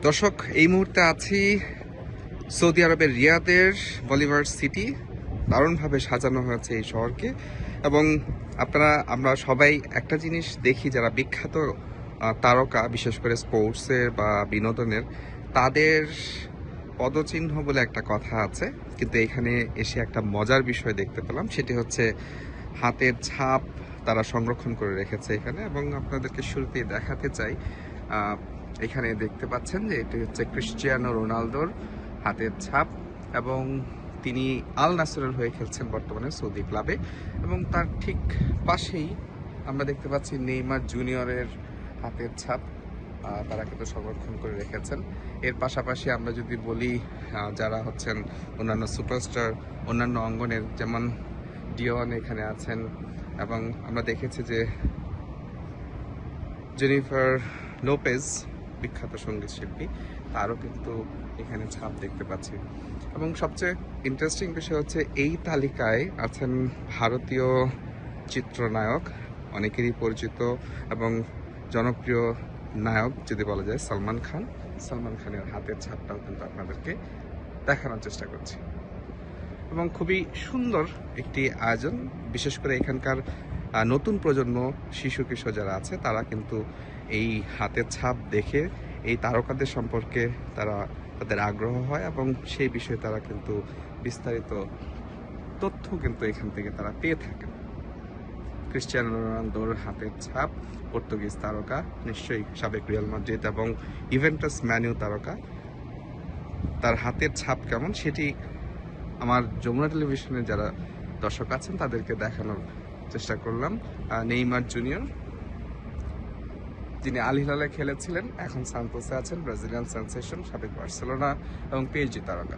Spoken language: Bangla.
দর্শক, এই মুহূর্তে আছি সৌদি আরবের রিয়াদের বলিভার সিটি। দারুণভাবে সাজানো হয়েছে এই শহরকে। এবং আমরা সবাই একটা জিনিস দেখি, যারা বিখ্যাত তারকা, বিশেষ করে স্পোর্টসের বা বিনোদনের, তাদের পদচিহ্ন বলে একটা কথা আছে। কিন্তু এখানে এসে একটা মজার বিষয় দেখতে পেলাম, সেটি হচ্ছে হাতের ছাপ তারা সংরক্ষণ করে রেখেছে এখানে। এবং আপনাদেরকে শুরুতেই দেখাতে চাই, এখানে দেখতে পাচ্ছেন যে এটি হচ্ছে ক্রিশ্চিয়ানো রোনালদোর হাতের ছাপ। এবং তিনি আল নাসরের হয়ে খেলছেন বর্তমানে সৌদি ক্লাবে। এবং তার ঠিক পাশেই আমরা দেখতে পাচ্ছি নেইমার জুনিয়রের হাতের ছাপ তারা কিন্তু সংরক্ষণ করে রেখেছেন। এর পাশাপাশি আমরা যদি বলি, যারা হচ্ছেন অন্যান্য সুপারস্টার অন্যান্য অঙ্গনের, যেমন ডিওন এখানে আছেন। এবং আমরা দেখেছি যে জেনিফার লোপেজ, বিখ্যাত সঙ্গীত শিল্পী, তারও কিন্তু এখানে ছাপ দেখতে পাচ্ছি। এবং সবচেয়ে ইন্টারেস্টিং বিষয় হচ্ছে এই তালিকায় আছেন ভারতীয় চিত্রনায়ক, অনেকেরই পরিচিত এবং জনপ্রিয় নায়ক যদি বলা যায়, সালমান খান। সালমান খানের হাতের ছাপটাও কিন্তু আপনাদেরকে দেখানোর চেষ্টা করছি। এবং খুবই সুন্দর একটি আয়োজন। বিশেষ করে এখানকার নতুন প্রজন্ম, শিশু কিশোর যারা আছে, তারা কিন্তু এই হাতের ছাপ দেখে এই তারকাদের সম্পর্কে তাদের আগ্রহ হয় এবং সেই বিষয়ে তারা কিন্তু বিস্তারিত তথ্য কিন্তু এখান থেকে তারা পেয়ে থাকেন। ক্রিশ্চিয়ানো রোনালদোর হাতের ছাপ, পর্তুগিজ তারকা, নিশ্চয়ই সাবেক রিয়াল মাদ্রিদ এবং ইভেন্টাস ম্যানিউ তারকা, তার হাতের ছাপ কেমন সেটি আমার যমুনা টেলিভিশনের যারা দর্শক আছেন তাদেরকে দেখানোর চেষ্টা করলাম। নেইমার জুনিয়র, যিনি আল হিলালে খেলেছিলেন, এখন সান্তোসে আছেন, ব্রাজিলিয়ান সেন্সেশন, সাবেক বার্সেলোনা এবং পিএসজি তারকা।